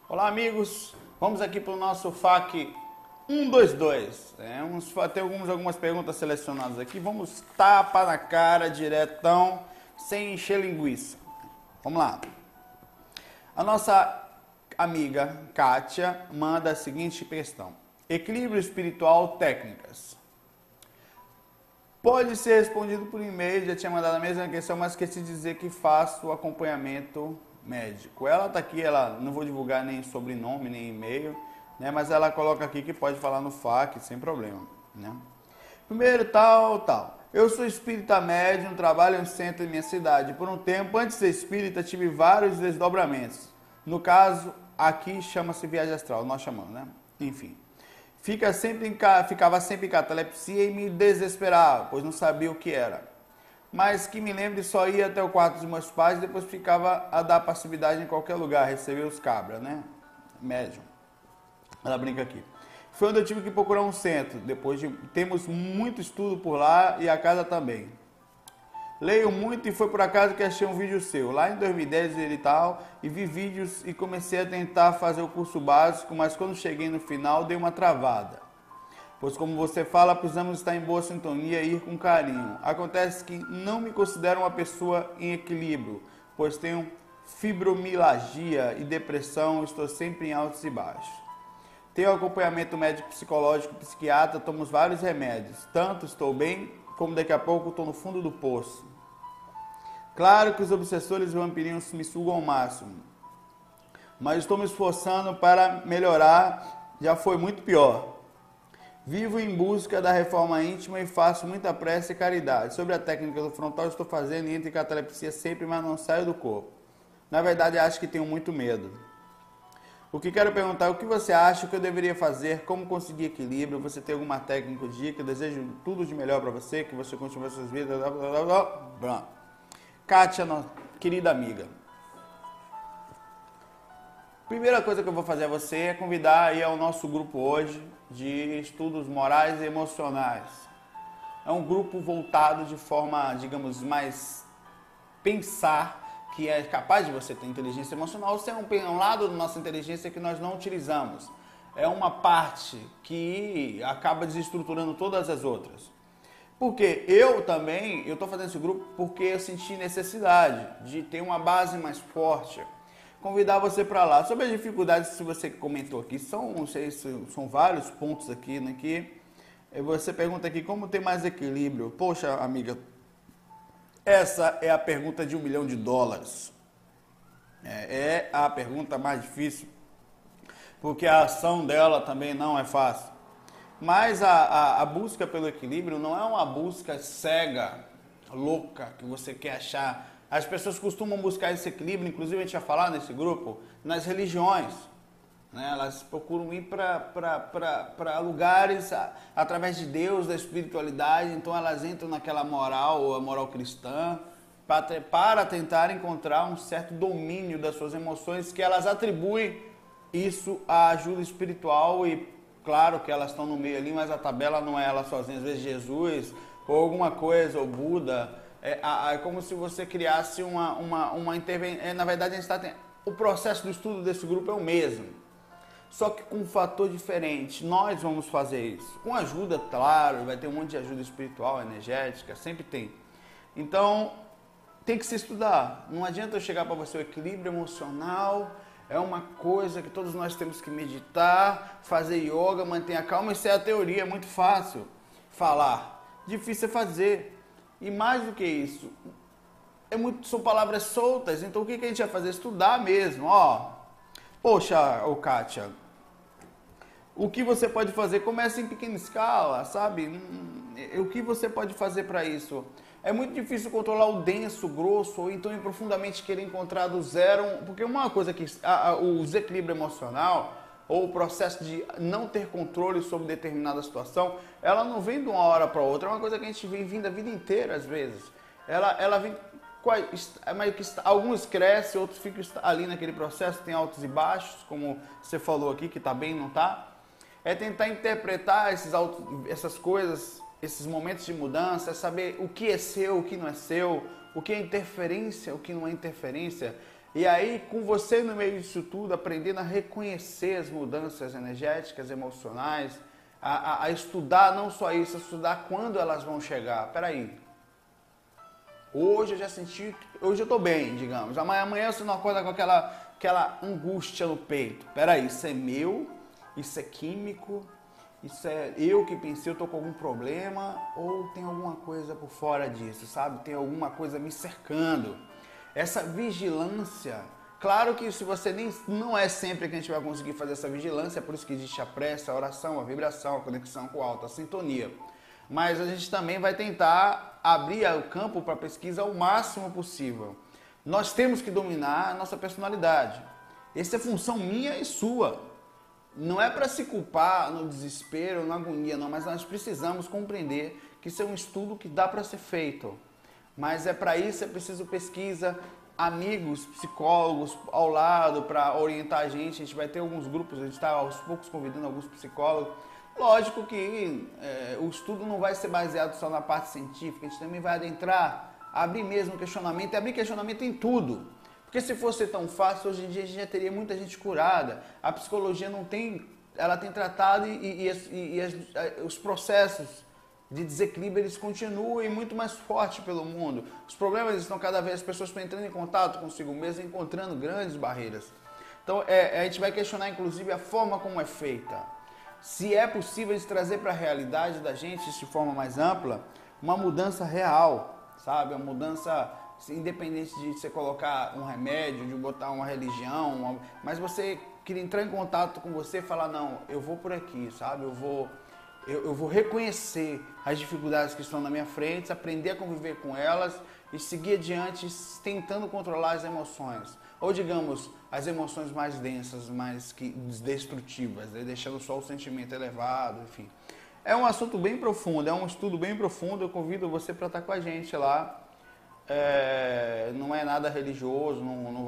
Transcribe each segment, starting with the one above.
Olá, amigos. Vamos aqui para o nosso FAQ 122. Vamos ter algumas perguntas selecionadas aqui. Vamos tapa na cara, diretão, sem encher linguiça. Vamos lá. A nossa amiga Kátia manda a seguinte questão: equilíbrio espiritual, técnicas. Pode ser respondido por e-mail, já tinha mandado a mesma questão, mas esqueci de dizer que faço acompanhamento médico. Ela está aqui, ela não vou divulgar nem sobrenome, nem e-mail, né? Mas ela coloca aqui que pode falar no FAQ sem problema, né? Primeiro, tal. Eu sou espírita médium, trabalho em um centro em minha cidade. Por um tempo, antes de ser espírita, tive vários desdobramentos. No caso, aqui chama-se viagem astral, nós chamamos, né? Enfim. Ficava sempre em catalepsia e me desesperava, pois não sabia o que era. Mas que me lembre, só ia até o quarto dos meus pais e depois ficava a dar passividade em qualquer lugar, receber os cabras, né? Médium. Ela brinca aqui. Foi onde eu tive que procurar um centro. Temos muito estudo por lá e a casa também. Leio muito e foi por acaso que achei um vídeo seu. Lá em 2010 e tal, e vi vídeos e comecei a tentar fazer o curso básico, mas quando cheguei no final dei uma travada. Pois como você fala, precisamos estar em boa sintonia e ir com carinho. Acontece que não me considero uma pessoa em equilíbrio, pois tenho fibromialgia e depressão, estou sempre em altos e baixos. Tenho acompanhamento médico, psicológico, psiquiatra, tomo vários remédios. Tanto estou bem, como daqui a pouco estou no fundo do poço. Claro que os obsessores e vampirinhos me sugam ao máximo, mas estou me esforçando para melhorar, já foi muito pior. Vivo em busca da reforma íntima e faço muita prece e caridade. Sobre a técnica do frontal, estou fazendo e entro em catalepsia sempre, mas não saio do corpo. Na verdade, acho que tenho muito medo. O que quero perguntar é o que você acha que eu deveria fazer, como conseguir equilíbrio, você tem alguma técnica ou dica, desejo tudo de melhor para você, que você continue suas vidas, Kátia, querida amiga. Primeira coisa que eu vou fazer a você é convidar aí ao nosso grupo hoje de estudos morais e emocionais. É um grupo voltado de forma, digamos, mais pensar, que é capaz de você ter inteligência emocional. Isso é um lado da nossa inteligência que nós não utilizamos. É uma parte que acaba desestruturando todas as outras. Porque eu estou fazendo esse grupo porque eu senti necessidade de ter uma base mais forte. Convidar você para lá. Sobre as dificuldades, se você comentou aqui, são vários pontos aqui, né, que você pergunta aqui como ter mais equilíbrio. Poxa, amiga, essa é a pergunta de $1 milhão. É a pergunta mais difícil, porque a ação dela também não é fácil. Mas a busca pelo equilíbrio não é uma busca cega, louca, que você quer achar. As pessoas costumam buscar esse equilíbrio, inclusive a gente vai falar nesse grupo, nas religiões. Né? Elas procuram ir para lugares através de Deus, da espiritualidade, então elas entram naquela moral, ou a moral cristã, para tentar encontrar um certo domínio das suas emoções, que elas atribuem isso à ajuda espiritual e claro que elas estão no meio ali, mas a tabela não é ela sozinha. Às vezes Jesus, ou alguma coisa, ou Buda, é como se você criasse uma intervenção. Na verdade, o processo do estudo desse grupo é o mesmo, só que com um fator diferente. Nós vamos fazer isso com ajuda, claro, vai ter um monte de ajuda espiritual, energética, sempre tem. Então, tem que se estudar. Não adianta eu chegar para você, o equilíbrio emocional é uma coisa que todos nós temos que meditar, fazer yoga, manter a calma. Isso é a teoria, é muito fácil falar, difícil é fazer. E mais do que isso, são palavras soltas. Então o que a gente vai fazer? Estudar mesmo. Poxa, Kátia, o que você pode fazer? Começa em pequena escala, sabe? O que você pode fazer para isso? É muito difícil controlar o denso, o grosso, ou então ir profundamente querer encontrar do zero. Porque uma coisa que o desequilíbrio emocional, ou o processo de não ter controle sobre determinada situação, ela não vem de uma hora para outra. É uma coisa que a gente vem vindo a vida inteira, às vezes. Ela vem... Alguns crescem, outros ficam ali naquele processo, tem altos e baixos, como você falou aqui, que está bem, não está. É tentar interpretar essas coisas, esses momentos de mudança, é saber o que é seu, o que não é seu, o que é interferência, o que não é interferência. E aí, com você no meio disso tudo, aprendendo a reconhecer as mudanças energéticas, emocionais, a estudar não só isso, a estudar quando elas vão chegar. Peraí, hoje eu já senti, hoje eu tô bem, digamos. Amanhã você não acorda com aquela angústia no peito. Peraí, isso é meu, isso é químico, isso é eu que pensei, eu tô com algum problema, ou tem alguma coisa por fora disso, sabe? Tem alguma coisa me cercando. Essa vigilância, claro que se você não é sempre que a gente vai conseguir fazer essa vigilância, é por isso que existe a prece, a oração, a vibração, a conexão com a alta sintonia. Mas a gente também vai tentar abrir o campo para pesquisa o máximo possível. Nós temos que dominar a nossa personalidade. Essa é função minha e sua. Não é para se culpar no desespero, na agonia, não, mas nós precisamos compreender que isso é um estudo que dá para ser feito. Mas para isso é preciso pesquisa, amigos, psicólogos ao lado para orientar a gente. A gente vai ter alguns grupos, a gente está aos poucos convidando alguns psicólogos. Lógico que o estudo não vai ser baseado só na parte científica, a gente também vai adentrar, abrir mesmo questionamento e abrir questionamento em tudo. Porque se fosse tão fácil, hoje em dia a gente já teria muita gente curada. A psicologia não tem, ela tem tratado os processos de desequilíbrio eles continuam e muito mais forte pelo mundo. Os problemas estão cada vez, as pessoas estão entrando em contato consigo mesmo, encontrando grandes barreiras. Então a gente vai questionar inclusive a forma como é feita. Se é possível de trazer para a realidade da gente, de forma mais ampla, uma mudança real, sabe? Uma mudança independente de você colocar um remédio, de botar uma religião, mas você queria entrar em contato com você e falar, não, eu vou por aqui, sabe? Eu vou reconhecer as dificuldades que estão na minha frente, aprender a conviver com elas e seguir adiante tentando controlar as emoções. Ou, digamos, as emoções mais densas, mais destrutivas, né? Deixando só o sentimento elevado, enfim. É um assunto bem profundo, é um estudo bem profundo, eu convido você para estar com a gente lá. Não é nada religioso, não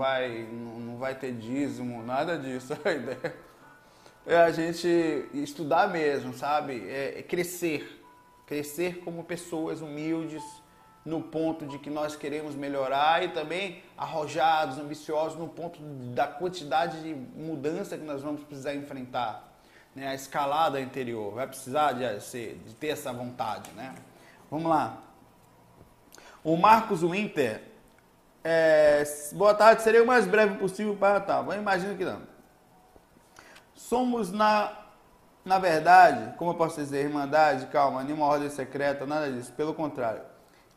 vai ter dízimo, nada disso. A ideia é a gente estudar mesmo, sabe? Crescer como pessoas humildes, no ponto de que nós queremos melhorar e também arrojados, ambiciosos no ponto da quantidade de mudança que nós vamos precisar enfrentar, né? A escalada interior vai precisar de ter essa vontade, né? Vamos lá. O Marcos Winter, boa tarde, serei o mais breve possível para tá, eu imagino que não. Somos na verdade, como eu posso dizer, irmandade, calma, nenhuma ordem secreta, nada disso, pelo contrário.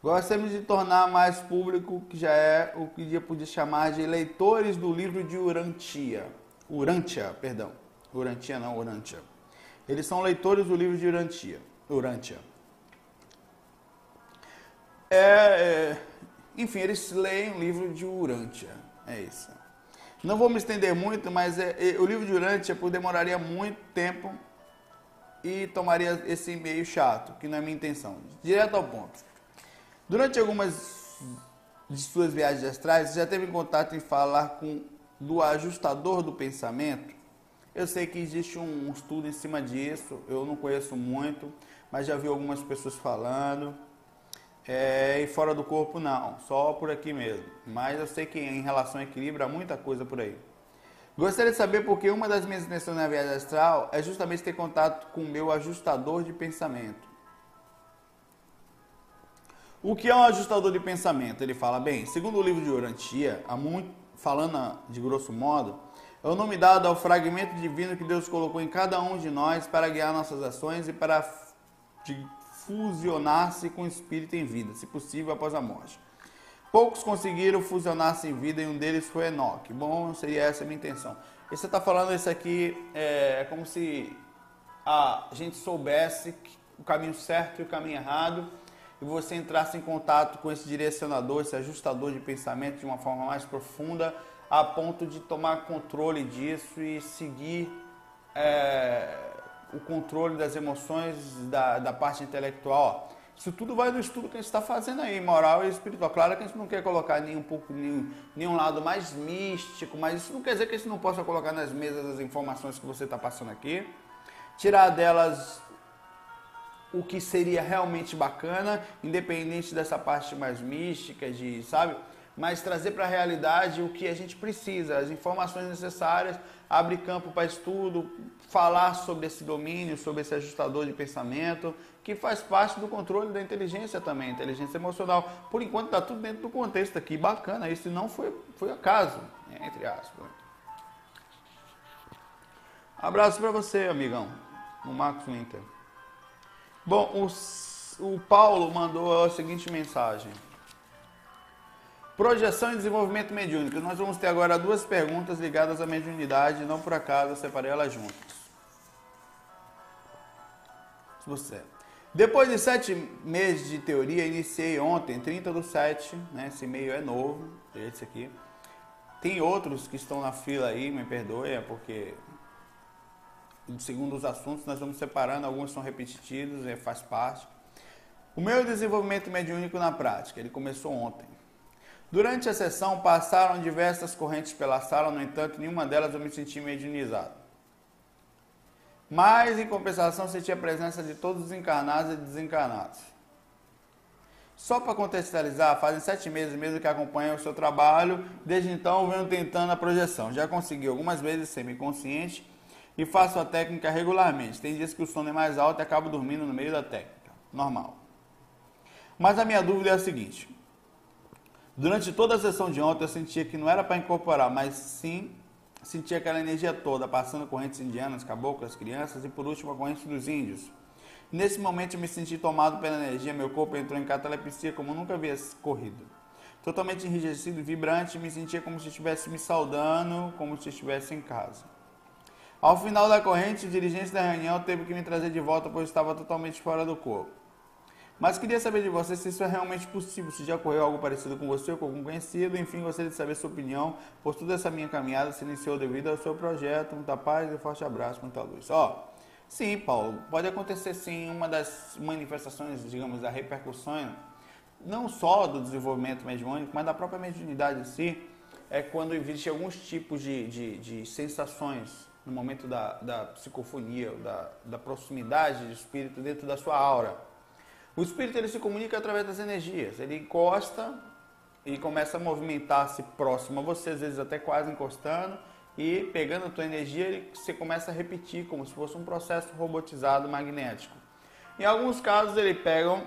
Gostamos de tornar mais público, que já é o que eu podia chamar de leitores do livro de Urantia. Urantia. Eles são leitores do livro de Urantia. Enfim, eles leem o livro de Urantia. É isso. Não vou me estender muito, mas o livro de Urantia demoraria muito tempo e tomaria esse e-mail chato, que não é minha intenção. Direto ao ponto. Durante algumas de suas viagens astrais, você já teve contato em falar do ajustador do pensamento? Eu sei que existe um estudo em cima disso, eu não conheço muito, mas já vi algumas pessoas falando. E fora do corpo não, só por aqui mesmo. Mas eu sei que em relação ao equilíbrio há muita coisa por aí. Gostaria de saber porque uma das minhas intenções na viagem astral é justamente ter contato com o meu ajustador de pensamento. O que é um ajustador de pensamento? Ele fala, bem, segundo o livro de Urantia, falando de grosso modo, é o nome dado ao fragmento divino que Deus colocou em cada um de nós para guiar nossas ações e para fusionar-se com o espírito em vida, se possível após a morte. Poucos conseguiram fusionar-se em vida e um deles foi Enoque. Bom, seria essa a minha intenção. E você está falando isso aqui, é como se a gente soubesse o caminho certo e o caminho errado e você entrasse em contato com esse direcionador, esse ajustador de pensamento de uma forma mais profunda, a ponto de tomar controle disso e seguir o controle das emoções, da parte intelectual. Isso tudo vai no estudo que a gente está fazendo aí, moral e espiritual. Claro que a gente não quer colocar nenhum lado mais místico, mas isso não quer dizer que a gente não possa colocar nas mesas as informações que você está passando aqui, tirar delas o que seria realmente bacana, independente dessa parte mais mística, sabe? mas trazer para a realidade o que a gente precisa, as informações necessárias, abrir campo para estudo, falar sobre esse domínio, sobre esse ajustador de pensamento, que faz parte do controle da inteligência também, inteligência emocional. Por enquanto está tudo dentro do contexto aqui, bacana, isso não foi acaso, entre aspas. Abraço para você, amigão, o Marcos Winter. Bom, o Paulo mandou a seguinte mensagem. Projeção e desenvolvimento mediúnico. Nós vamos ter agora duas perguntas ligadas à mediunidade, não por acaso eu separei elas juntas. Você. Depois de 7 meses de teoria, iniciei ontem, 30/7, né? Esse e-mail é novo, esse aqui. Tem outros que estão na fila aí, me perdoe, é porque segundo os assuntos nós vamos separando, alguns são repetitivos, faz parte. O meu desenvolvimento mediúnico na prática, ele começou ontem. Durante a sessão passaram diversas correntes pela sala, no entanto, nenhuma delas eu me senti mediunizado. Mas, em compensação, senti a presença de todos os encarnados e desencarnados. Só para contextualizar, fazem 7 meses mesmo que acompanho o seu trabalho, desde então eu venho tentando a projeção. Já consegui algumas vezes semi-consciente e faço a técnica regularmente. Tem dias que o sono é mais alto e acabo dormindo no meio da técnica. Normal. Mas a minha dúvida é a seguinte. Durante toda a sessão de ontem eu sentia que não era para incorporar, mas sim sentia aquela energia toda, passando correntes indianas, caboclas, crianças e por último a corrente dos índios. Nesse momento eu me senti tomado pela energia, meu corpo entrou em catalepsia como nunca havia corrido. Totalmente enrijecido e vibrante, me sentia como se estivesse me saudando, como se estivesse em casa. Ao final da corrente, o dirigente da reunião teve que me trazer de volta, pois estava totalmente fora do corpo. Mas queria saber de você se isso é realmente possível, se já ocorreu algo parecido com você ou com algum conhecido. Enfim, gostaria de saber sua opinião, pois toda essa minha caminhada se iniciou devido ao seu projeto. Muita paz e forte abraço, muita luz. Sim, Paulo, pode acontecer sim, uma das manifestações, digamos, da repercussão, não só do desenvolvimento mediúnico, mas da própria mediunidade em si, é quando existe alguns tipos de sensações no momento da psicofonia, da proximidade do espírito dentro da sua aura. O espírito ele se comunica através das energias, ele encosta e começa a movimentar-se próximo a você, às vezes até quase encostando, e pegando a tua energia, você começa a repetir, como se fosse um processo robotizado magnético. Em alguns casos ele pega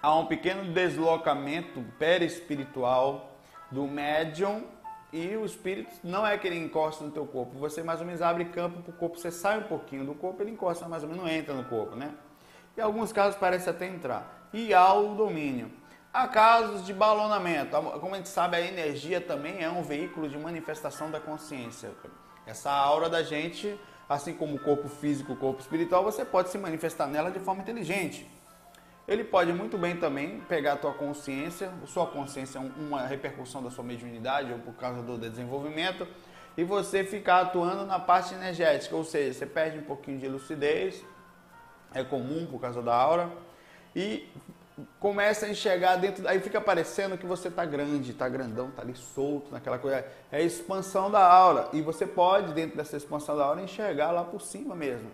a um pequeno deslocamento perispiritual do médium, e o espírito não é que ele encosta no teu corpo, você mais ou menos abre campo para o corpo, você sai um pouquinho do corpo, ele encosta mais ou menos, não entra no corpo, né? Em alguns casos parece até entrar. E há o domínio. Há casos de balonamento. Como a gente sabe, a energia também é um veículo de manifestação da consciência. Essa aura da gente, assim como o corpo físico, o corpo espiritual, você pode se manifestar nela de forma inteligente. Ele pode muito bem também pegar a tua consciência é uma repercussão da sua mediunidade ou por causa do desenvolvimento, e você ficar atuando na parte energética, ou seja, você perde um pouquinho de lucidez, é comum por causa da aura, e começa a enxergar dentro, aí fica parecendo que você está grande, está grandão, está ali solto, naquela coisa, é a expansão da aura, e você pode, dentro dessa expansão da aura, enxergar lá por cima mesmo.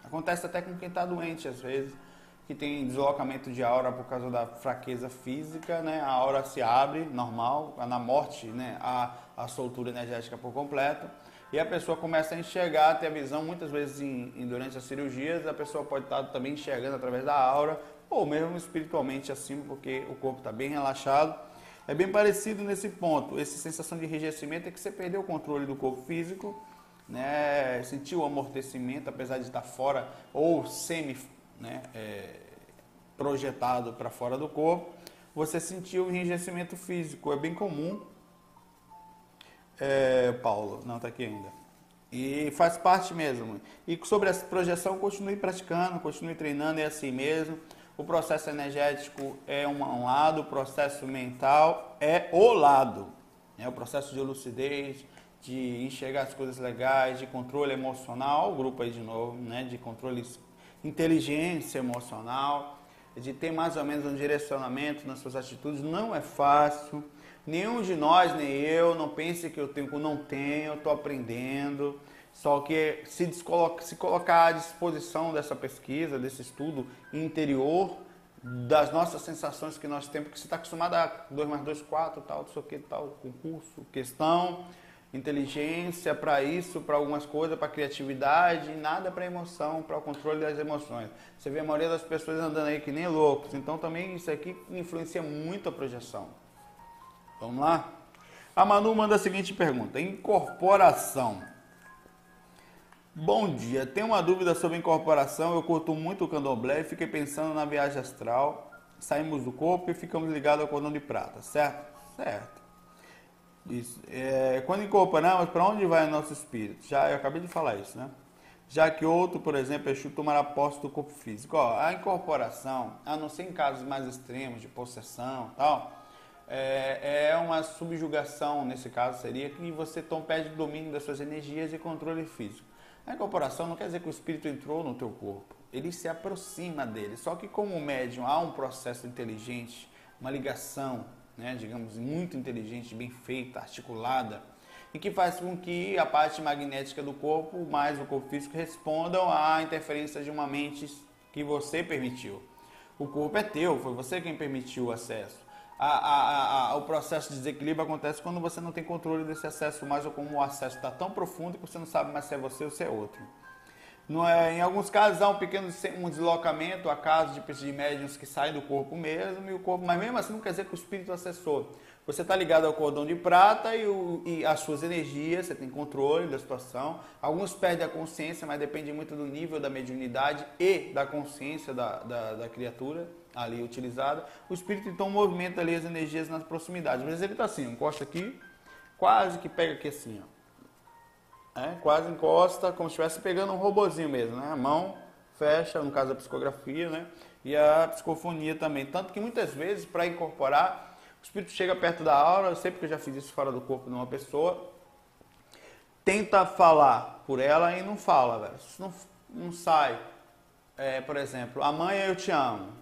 Acontece até com quem está doente, às vezes, que tem deslocamento de aura por causa da fraqueza física, né? A aura se abre, normal, na morte, né? A soltura energética por completo, e a pessoa começa a enxergar, ter a visão, muitas vezes durante as cirurgias, a pessoa pode estar também enxergando através da aura, ou mesmo espiritualmente acima, porque o corpo está bem relaxado. É bem parecido nesse ponto. Essa sensação de enrijecimento é que você perdeu o controle do corpo físico, né? Sentiu o amortecimento, apesar de estar fora, ou projetado para fora do corpo, você sentiu o enrijecimento físico. É bem comum. Paulo, não está aqui ainda. E faz parte mesmo. E sobre essa projeção, continue praticando, continue treinando, é assim mesmo. O processo energético é um lado, o processo mental é o lado. É o processo de lucidez, de enxergar as coisas legais, de controle emocional, o grupo aí de novo, né? De controle, inteligência emocional, de ter mais ou menos um direcionamento nas suas atitudes. Não é fácil. Nenhum de nós, nem eu, não pense que eu tenho, não tenho, eu estou aprendendo. Só que se colocar à disposição dessa pesquisa, desse estudo interior, das nossas sensações que nós temos, porque você está acostumado a 2 mais 2, 4, tal, não sei o que, tal, concurso, questão, inteligência para isso, para algumas coisas, para criatividade, nada para emoção, para o controle das emoções. Você vê a maioria das pessoas andando aí que nem loucos, então também isso aqui influencia muito a projeção. Vamos lá? A Manu manda a seguinte pergunta: incorporação. Bom dia, tenho uma dúvida sobre incorporação. Eu curto muito o candomblé e fiquei pensando na viagem astral. Saímos do corpo e ficamos ligados ao cordão de prata, certo? Certo. Isso. Quando incorporamos, para onde vai o nosso espírito? Eu acabei de falar isso, né? Já que outro, por exemplo, Exu tomará posse do corpo físico. A incorporação, a não ser em casos mais extremos de possessão e tal, é uma subjugação, nesse caso seria que você perde o domínio das suas energias e controle físico. A incorporação não quer dizer que o espírito entrou no teu corpo, ele se aproxima dele. Só que como médium há um processo inteligente, uma ligação, né, digamos, muito inteligente, bem feita, articulada, e que faz com que a parte magnética do corpo, mais o corpo físico, respondam à interferência de uma mente que você permitiu. O corpo é teu, foi você quem permitiu o acesso. O processo de desequilíbrio acontece quando você não tem controle desse acesso mais, ou como o acesso está tão profundo que você não sabe mais se é você ou se é outro. Em alguns casos há um pequeno deslocamento, há casos de médiuns que saem do corpo mesmo, e o corpo, mas mesmo assim não quer dizer que o espírito acessou. Você está ligado ao cordão de prata e as suas energias, você tem controle da situação. Alguns perdem a consciência, mas depende muito do nível da mediunidade e da consciência da criatura ali utilizada. O espírito então movimenta ali as energias nas proximidades. Às vezes ele está assim, encosta aqui, quase que pega aqui assim, ó. Quase encosta, como se estivesse pegando um robozinho mesmo, né? A mão fecha, no caso da psicografia, né? E a psicofonia também. Tanto que muitas vezes, para incorporar, o espírito chega perto da aura, eu sei porque eu já fiz isso fora do corpo de uma pessoa, tenta falar por ela e não fala, velho. Isso não sai. Por exemplo, a mãe, eu te amo.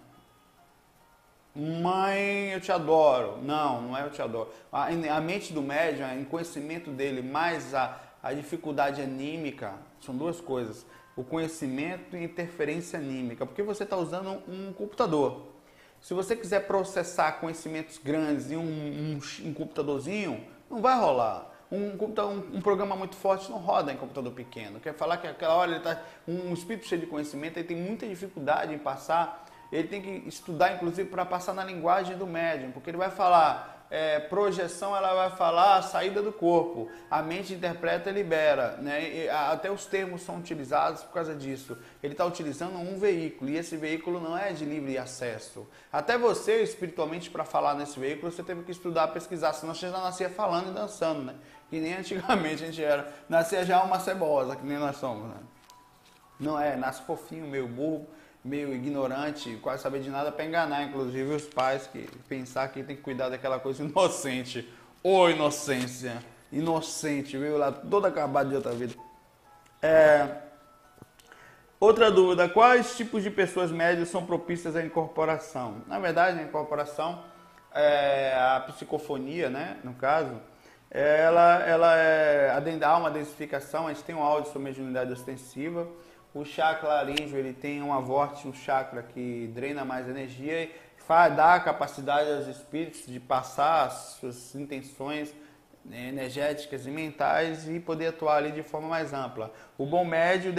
Mãe, eu te adoro. Não é eu te adoro. A mente do médium, o conhecimento dele, mais a dificuldade anímica, são duas coisas. O conhecimento e interferência anímica. Porque você está usando um computador. Se você quiser processar conhecimentos grandes em um computadorzinho, não vai rolar. Um programa muito forte não roda em computador pequeno. Quer falar que aquela hora ele tá um espírito cheio de conhecimento, ele tem muita dificuldade em passar. Ele tem que estudar, inclusive, para passar na linguagem do médium, porque ele vai falar projeção, ela vai falar a saída do corpo. A mente interpreta e libera, né? Até os termos são utilizados por causa disso. Ele está utilizando um veículo, e esse veículo não é de livre acesso. Até você, espiritualmente, para falar nesse veículo, você teve que estudar, pesquisar, senão você já nascia falando e dançando, né? Que nem antigamente a gente era. Nascia já uma cebosa, que nem nós somos, né? Não nasce fofinho, meio burro, meio ignorante, quase saber de nada para enganar, inclusive os pais, que pensar que tem que cuidar daquela coisa inocente. Ô inocência, inocente, viu lá, todo acabado de outra vida. Outra dúvida: quais tipos de pessoas médias são propícias à incorporação? Na verdade, a incorporação, a psicofonia, né, no caso, há uma densificação. A gente tem um áudio sobre mediunidade ostensiva. O chakra laríngeo, ele tem uma vórtice, um chakra que drena mais energia e dá a capacidade aos espíritos de passar as suas intenções energéticas e mentais e poder atuar ali de forma mais ampla. O bom médio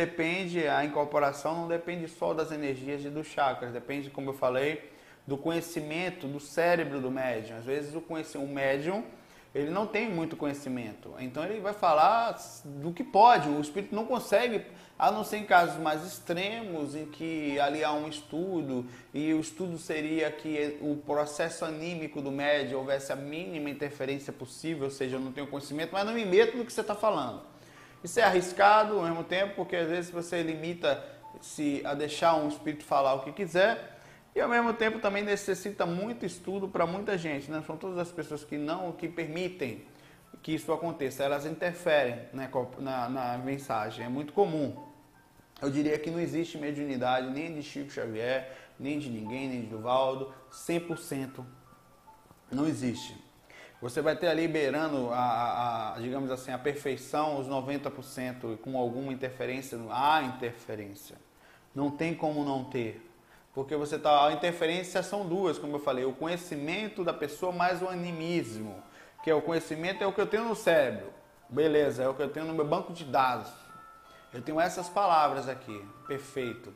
a incorporação não depende só das energias e dos chakras, depende, como eu falei, do conhecimento do cérebro do médium. Às vezes o médium, ele não tem muito conhecimento, então ele vai falar do que pode. O espírito não consegue, a não ser em casos mais extremos, em que ali há um estudo, e o estudo seria que o processo anímico do médium houvesse a mínima interferência possível, ou seja, eu não tenho conhecimento, mas não me meto no que você está falando. Isso é arriscado ao mesmo tempo, porque às vezes você limita-se a deixar um espírito falar o que quiser, e ao mesmo tempo também necessita muito estudo para muita gente, né? São todas as pessoas que permitem que isso aconteça, elas interferem, né, na mensagem, é muito comum. Eu diria que não existe mediunidade nem de Chico Xavier, nem de ninguém, nem de Divaldo, 100%. Não existe. Você vai ter ali beirando, digamos assim, a perfeição, os 90%, com alguma interferência. Há interferência. Não tem como não ter. Porque você tá, a interferência são duas, como eu falei, o conhecimento da pessoa mais o animismo, que é o conhecimento é o que eu tenho no cérebro. Beleza, é o que eu tenho no meu banco de dados. Eu tenho essas palavras aqui, perfeito.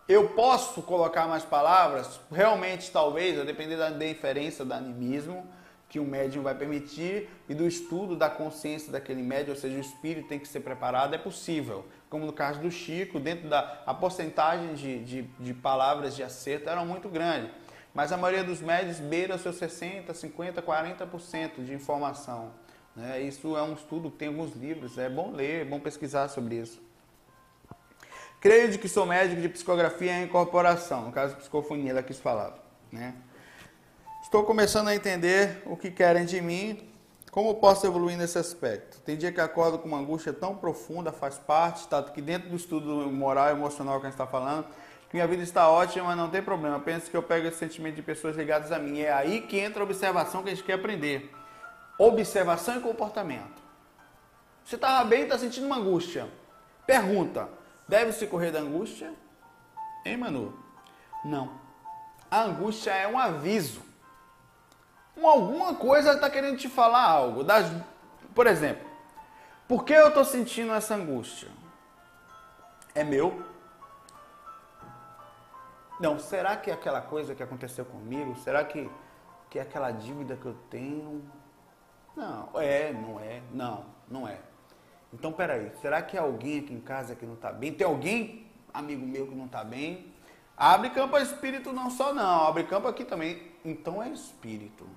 Eu posso colocar mais palavras? Realmente, talvez, a depender da diferença do animismo que o médium vai permitir e do estudo da consciência daquele médium, ou seja, o espírito tem que ser preparado, é possível. Como no caso do Chico, dentro da a porcentagem de palavras de acerto era muito grande. Mas a maioria dos médios beira os seus 60%, 50%, 40% de informação. Né? Isso é um estudo que tem alguns livros, é bom ler, é bom pesquisar sobre isso. Creio de que sou médico de psicografia e incorporação, no caso de psicofonia, ela quis falar. Né? Estou começando a entender o que querem de mim, como posso evoluir nesse aspecto. Tem dia que acordo com uma angústia tão profunda, faz parte, tanto que dentro do estudo moral e emocional que a gente está falando, que minha vida está ótima, mas não tem problema. Penso que eu pego esse sentimento de pessoas ligadas a mim. É aí que entra a observação que a gente quer aprender. Observação e comportamento. Você estava bem e está sentindo uma angústia. Pergunta, deve-se correr da angústia? Hein, Manu? Não. A angústia é um aviso. Alguma coisa está querendo te falar algo. Por exemplo, por que eu estou sentindo essa angústia? É meu? Não, será que é aquela coisa que aconteceu comigo? Será que é aquela dívida que eu tenho? Não, não é. Então, peraí, será que é alguém aqui em casa que não está bem? Tem alguém, amigo meu, que não está bem? Abre campo a espírito não só não, abre campo aqui também. Então é espírito.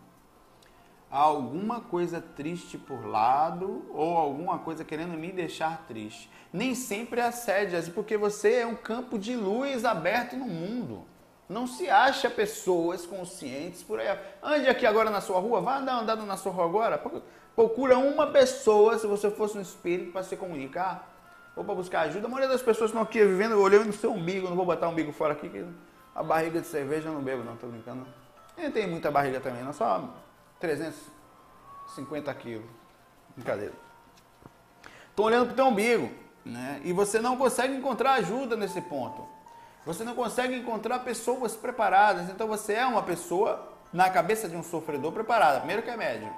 Há alguma coisa triste por lado ou alguma coisa querendo me deixar triste. Nem sempre é assédio, porque você é um campo de luz aberto no mundo. Não se acha pessoas conscientes por aí. Ande aqui agora na sua rua, vá dar uma andada na sua rua agora. Procura uma pessoa, se você fosse um espírito, para se comunicar ou para buscar ajuda. A maioria das pessoas estão aqui vivendo, olhando no seu umbigo. Não vou botar o umbigo fora aqui, que a barriga de cerveja eu não bebo, não, tô brincando. Eu tenho muita barriga também, não só 350 quilos. Brincadeira. Estão olhando para o teu umbigo, né? E você não consegue encontrar ajuda nesse ponto. Você não consegue encontrar pessoas preparadas. Então você é uma pessoa, na cabeça de um sofredor, preparada. Primeiro que é médium.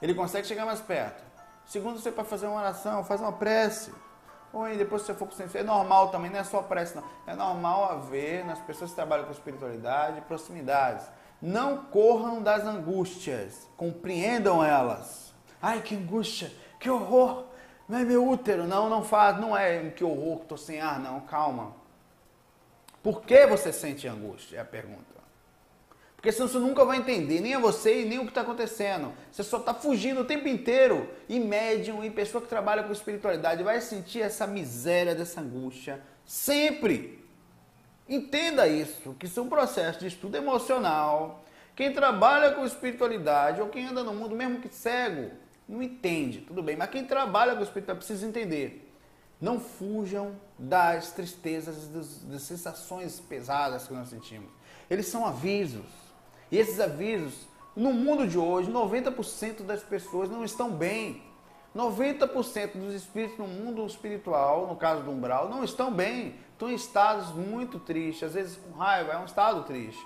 Ele consegue chegar mais perto. Segundo, você pode fazer uma oração, faz uma prece. Ou aí, depois se você for com o é normal também, não é só prece, não. É normal haver nas pessoas que trabalham com espiritualidade, proximidades. Não corram das angústias, compreendam elas. Ai, que angústia, que horror, não é meu útero, não faz, não é que horror, que estou sem ar, não, calma. Por que você sente angústia, é a pergunta. Porque senão você nunca vai entender, nem a você e nem o que está acontecendo. Você só está fugindo o tempo inteiro. E médium, e pessoa que trabalha com espiritualidade, vai sentir essa miséria, dessa angústia, sempre. Entenda isso, que isso é um processo de estudo emocional. Quem trabalha com espiritualidade, ou quem anda no mundo, mesmo que cego, não entende, tudo bem. Mas quem trabalha com espiritualidade precisa entender. Não fujam das tristezas, das sensações pesadas que nós sentimos. Eles são avisos. E esses avisos, no mundo de hoje, 90% das pessoas não estão bem. 90% dos espíritos no mundo espiritual, no caso do umbral, não estão bem. Estão em estados muito tristes, às vezes com raiva, é um estado triste.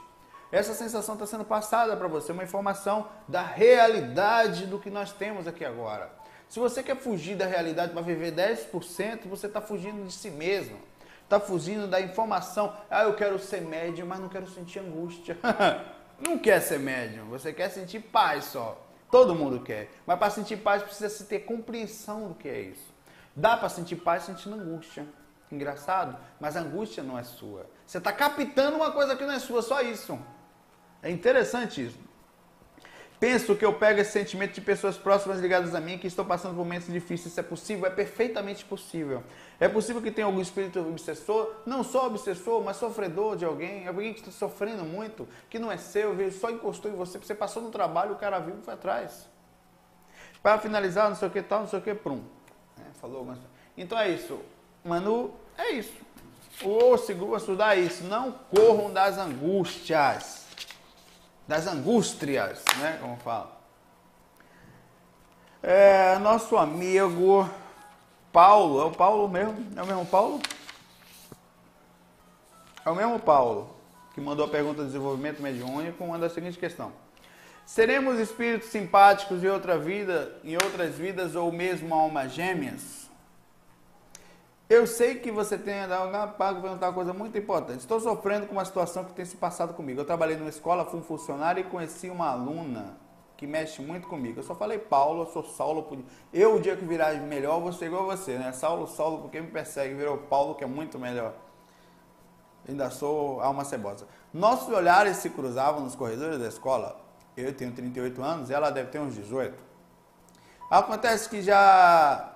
Essa sensação está sendo passada para você, uma informação da realidade do que nós temos aqui agora. Se você quer fugir da realidade para viver 10%, você está fugindo de si mesmo. Está fugindo da informação. Ah, eu quero ser médium, mas não quero sentir angústia. Não quer ser médium, você quer sentir paz só. Todo mundo quer. Mas para sentir paz precisa se ter compreensão do que é isso. Dá para sentir paz sentindo angústia. Engraçado, mas a angústia não é sua. Você está captando uma coisa que não é sua, só isso. É interessante isso. Penso que eu pego esse sentimento de pessoas próximas ligadas a mim que estão passando por momentos difíceis. Isso é possível? É perfeitamente possível. É possível que tenha algum espírito obsessor, não só obsessor, mas sofredor de alguém que está sofrendo muito, que não é seu, veio, só encostou em você, você passou no trabalho, o cara viu e foi atrás. Para finalizar, não sei o que tal, não sei o que, prum. Falou, mas... Então é isso. Manu, é isso. O seguro estudar isso. Não corram das angústias. Das angústias, né? Como fala. Nosso amigo Paulo. É o Paulo mesmo? É o mesmo Paulo? É o mesmo Paulo. que mandou a pergunta do desenvolvimento mediúnico, manda a seguinte questão. Seremos espíritos simpáticos em outra vida, em outras vidas ou mesmo almas gêmeas? Eu sei que você tem para perguntar uma coisa muito importante. Estou sofrendo com uma situação que tem se passado comigo. Eu trabalhei numa escola, fui um funcionário e conheci uma aluna que mexe muito comigo. Eu só falei Paulo, eu sou Saulo. Eu, o dia que virar melhor, vou ser igual a você, né? Saulo, porque me persegue, virou Paulo, que é muito melhor. Ainda sou alma cebosa. Nossos olhares se cruzavam nos corredores da escola. Eu tenho 38 anos e ela deve ter uns 18. Acontece que já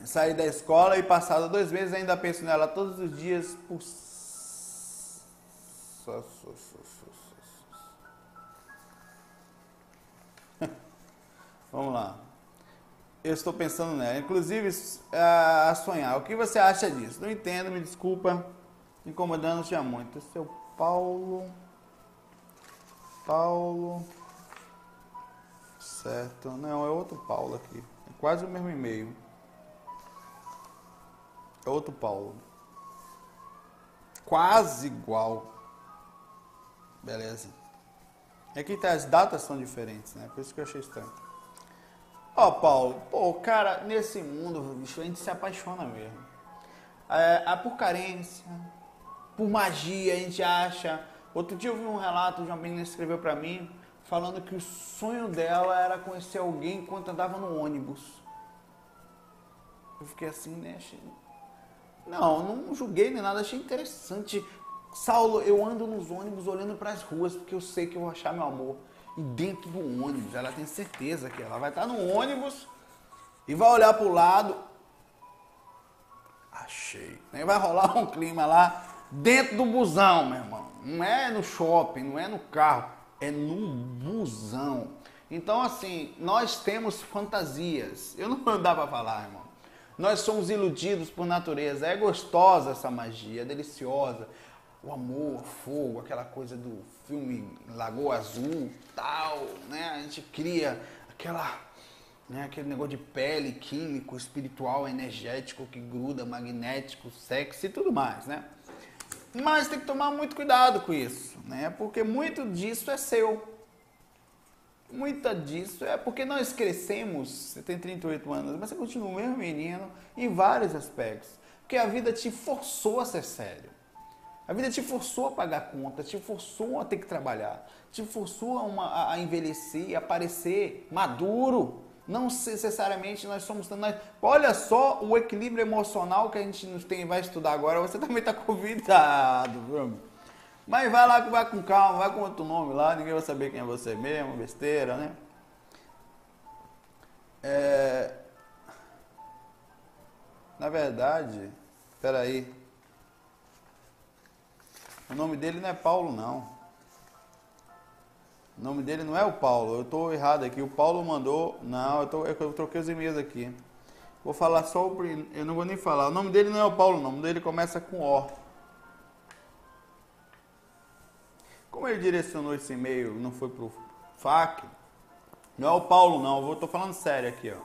saí da escola e passado 2 meses ainda penso nela todos os dias por... Vamos lá. Eu estou pensando nela, inclusive a sonhar. O que você acha disso? Não entendo, me desculpa. Incomodando-te muito. Seu Paulo. Certo. Não, é outro Paulo aqui. É quase o mesmo e-mail. É outro Paulo. Quase igual. Beleza. Aqui tá, as datas são diferentes, né? Por isso que eu achei estranho. Ó, Paulo, pô, cara, nesse mundo, bicho, a gente se apaixona mesmo. Por carência, por magia, a gente acha. Outro dia eu vi um relato de uma menina que escreveu pra mim, falando que o sonho dela era conhecer alguém enquanto andava no ônibus. Eu fiquei assim, né? Não julguei nem nada, achei interessante. Saulo, eu ando nos ônibus olhando para as ruas, porque eu sei que eu vou achar meu amor. E dentro do ônibus, ela tem certeza que ela vai estar no ônibus e vai olhar para o lado. Achei. Aí vai rolar um clima lá dentro do busão, meu irmão. Não é no shopping, não é no carro, é no busão. Então, assim, nós temos fantasias. Eu não dá para falar, irmão. Nós somos iludidos por natureza. É gostosa essa magia, é deliciosa. O amor, o fogo, aquela coisa do filme Lagoa Azul, tal, né? A gente cria aquele negócio de pele, químico, espiritual, energético, que gruda, magnético, sexo e tudo mais, né? Mas tem que tomar muito cuidado com isso, né? Porque muito disso é seu. Muita disso é porque nós crescemos, você tem 38 anos, mas você continua o mesmo menino em vários aspectos. Porque a vida te forçou a ser sério. A vida te forçou a pagar conta, te forçou a ter que trabalhar, te forçou a envelhecer, a parecer maduro. Não necessariamente nós somos... olha só o equilíbrio emocional que a gente vai estudar agora. Você também está convidado, viu? Mas vai lá, vai com calma, vai com outro nome lá, ninguém vai saber quem é você mesmo, besteira, né? Na verdade, peraí. O nome dele não é Paulo, não. O nome dele não é o Paulo. Eu estou errado aqui. O Paulo mandou... Não, eu troquei os e-mails aqui. Vou falar só o... Eu não vou nem falar. O nome dele não é o Paulo, não. O nome dele começa com O. Como ele direcionou esse e-mail, não foi pro FAQ, não é o Paulo, não. Eu estou falando sério aqui, ó.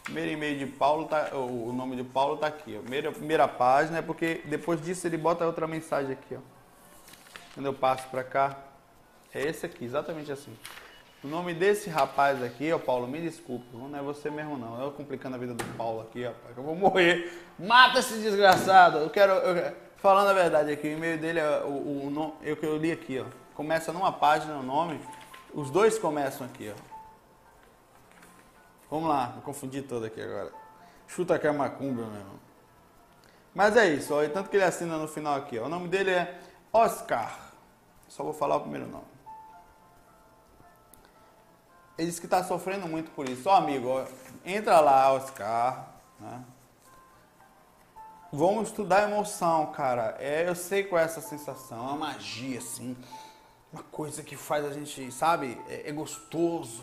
Primeiro e-mail de Paulo, o nome de Paulo tá aqui, ó. Primeira página, é porque depois disso ele bota outra mensagem aqui, ó. Quando eu passo para cá, é esse aqui, exatamente assim. O nome desse rapaz aqui, ó, Paulo, me desculpe, não é você mesmo não. Eu complicando a vida do Paulo aqui, rapaz, que eu vou morrer. Mata esse desgraçado. Falando a verdade aqui, o e-mail dele é o nome, que eu li aqui, ó. Começa numa página o nome, os dois começam aqui, ó. Vamos lá, vou confundir todo aqui agora. Chuta que é macumba, meu irmão. Mas é isso, ó, e tanto que ele assina no final aqui, ó. O nome dele é Oscar. Só vou falar o primeiro nome. Ele disse que está sofrendo muito por isso. Ó, amigo, ó, entra lá, Oscar, né? Vamos estudar emoção, cara. Eu sei qual é essa sensação, é uma magia, assim. Uma coisa que faz a gente, sabe, é gostoso,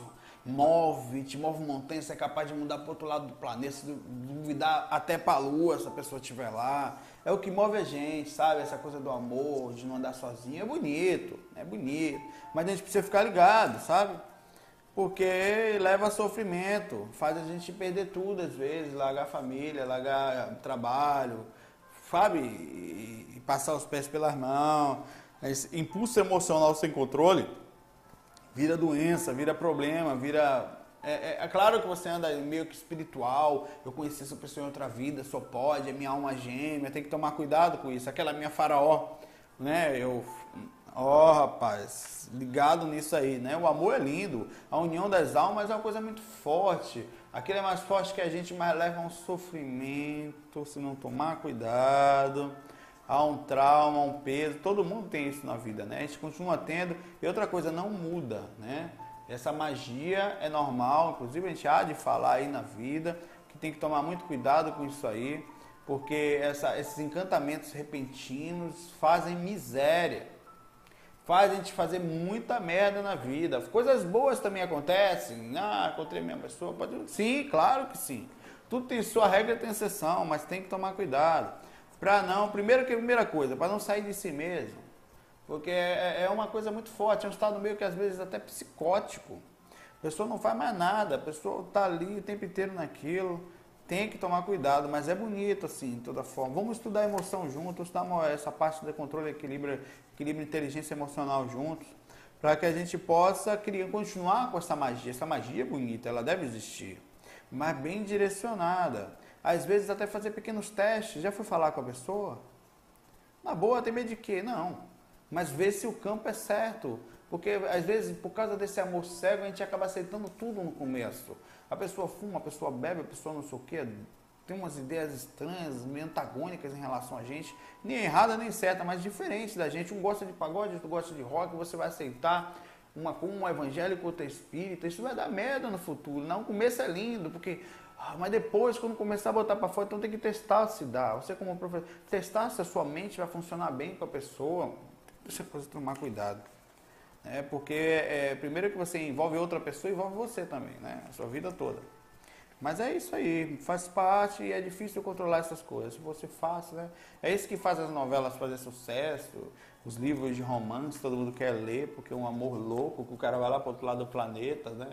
te move montanha, você é capaz de mudar para outro lado do planeta, se duvidar até para a lua se a pessoa estiver lá. É o que move a gente, sabe, essa coisa do amor, de não andar sozinho, é bonito, mas a gente precisa ficar ligado, sabe, porque leva a sofrimento, faz a gente perder tudo às vezes, largar a família, largar trabalho, sabe, e passar os pés pelas mãos. Esse impulso emocional sem controle vira doença, vira problema, vira... É claro que você anda meio que espiritual, eu conheci essa pessoa em outra vida, só pode, é minha alma gêmea, tem que tomar cuidado com isso. Aquela minha faraó, né? Rapaz, ligado nisso aí, né? O amor é lindo, a união das almas é uma coisa muito forte. Aquilo é mais forte que a gente, mas leva a um sofrimento, se não tomar cuidado, a um trauma, a um peso. Todo mundo tem isso na vida, né? A gente continua tendo e outra coisa não muda, né? Essa magia é normal, inclusive a gente há de falar aí na vida, que tem que tomar muito cuidado com isso aí, porque esses encantamentos repentinos fazem miséria, fazem a gente fazer muita merda na vida. Coisas boas também acontecem, encontrei minha pessoa, sim, claro que sim. Tudo tem sua regra, tem exceção, mas tem que tomar cuidado. Primeira coisa, para não sair de si mesmo. Porque é uma coisa muito forte, é um estado meio que às vezes até psicótico. A pessoa não faz mais nada, a pessoa está ali o tempo inteiro naquilo, tem que tomar cuidado, mas é bonito assim, de toda forma. Vamos estudar emoção juntos, estudar essa parte do controle, equilíbrio e inteligência emocional juntos, para que a gente possa continuar com essa magia. Essa magia é bonita, ela deve existir, mas bem direcionada. Às vezes até fazer pequenos testes, já fui falar com a pessoa? Na boa, tem medo de quê? Não. Mas ver se o campo é certo, porque às vezes por causa desse amor cego a gente acaba aceitando tudo no começo. A pessoa fuma, a pessoa bebe, a pessoa não sei o que, tem umas ideias estranhas, meio antagônicas em relação a gente, nem errada nem certa, mas diferente da gente. Um gosta de pagode, outro gosta de rock, você vai aceitar um evangélico, outro é espírita, isso vai dar merda no futuro. Não, o começo é lindo, porque... mas depois, quando começar a botar para fora, então tem que testar se dá. Você como professor, testar se a sua mente vai funcionar bem com a pessoa. Você precisa tomar cuidado, porque primeiro que você envolve outra pessoa, envolve você também, né? A sua vida toda. Mas é isso aí, faz parte e é difícil controlar essas coisas. Se você faz, né? É isso que faz as novelas fazer sucesso, os livros de romance, todo mundo quer ler, porque é um amor louco, que o cara vai lá para o outro lado do planeta, né?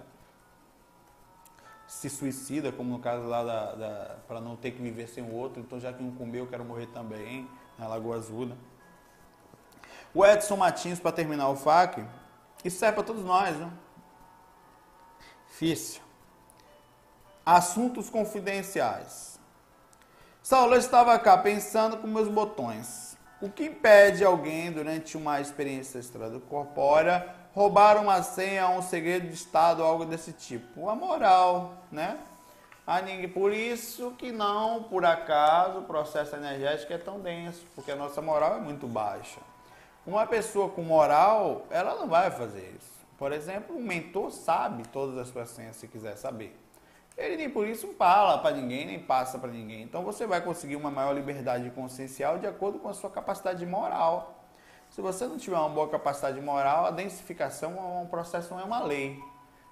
Se suicida, como no caso lá para não ter que viver sem o outro, então já que um comeu, eu quero morrer também, na Lagoa Azul, né? O Edson Martins, para terminar o FAQ, isso serve para todos nós, né? Difícil. Assuntos confidenciais. Saulo, eu estava cá pensando com meus botões. O que impede alguém, durante uma experiência extracorpórea, roubar uma senha, um segredo de Estado, algo desse tipo? A moral, né? Por isso que não, por acaso, o processo energético é tão denso, porque a nossa moral é muito baixa. Uma pessoa com moral, ela não vai fazer isso. Por exemplo, um mentor sabe todas as suas senhas, se quiser saber. Ele nem por isso fala para ninguém, nem passa para ninguém. Então você vai conseguir uma maior liberdade consciencial de acordo com a sua capacidade moral. Se você não tiver uma boa capacidade moral, a densificação é um processo, não é uma lei.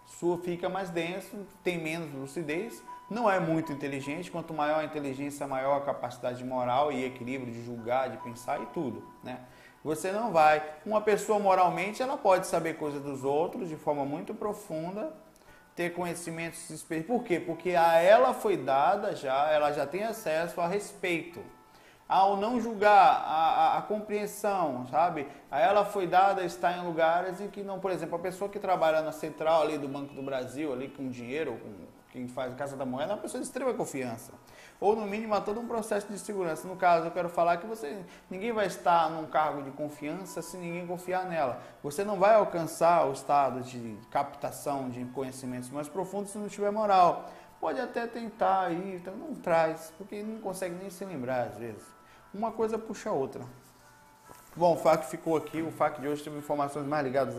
Sua fica mais denso, tem menos lucidez, não é muito inteligente. Quanto maior a inteligência, maior a capacidade moral e equilíbrio de julgar, de pensar e tudo, né? Você não vai. Uma pessoa moralmente, ela pode saber coisas dos outros de forma muito profunda, ter conhecimentos específicos. Por quê? Porque a ela foi dada ela já tem acesso a respeito, ao não julgar, a compreensão, sabe? A ela foi dada estar em lugares em que não, por exemplo, a pessoa que trabalha na central ali do Banco do Brasil, ali com dinheiro, quem faz Casa da Moeda, é uma pessoa de extrema confiança. Ou, no mínimo, há todo um processo de segurança. No caso, eu quero falar que ninguém vai estar num cargo de confiança se ninguém confiar nela. Você não vai alcançar o estado de captação de conhecimentos mais profundos se não tiver moral. Pode até tentar aí, então não traz, porque não consegue nem se lembrar, às vezes. Uma coisa puxa a outra. Bom, o FAQ ficou aqui. O FAQ de hoje teve informações mais ligadas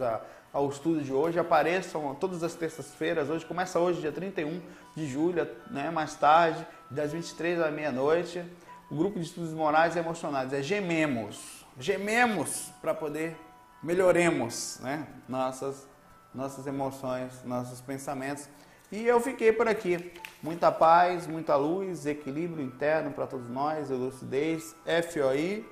ao estudo de hoje. Apareçam todas as terças-feiras. Hoje começa hoje, dia 31 de julho, né? Mais tarde, das 23 à meia-noite. O grupo de estudos morais e emocionais é Gememos. Gememos para poder melhoremos, né? Nossas emoções, nossos pensamentos. E eu fiquei por aqui. Muita paz, muita luz, equilíbrio interno para todos nós, lucidez, FOI.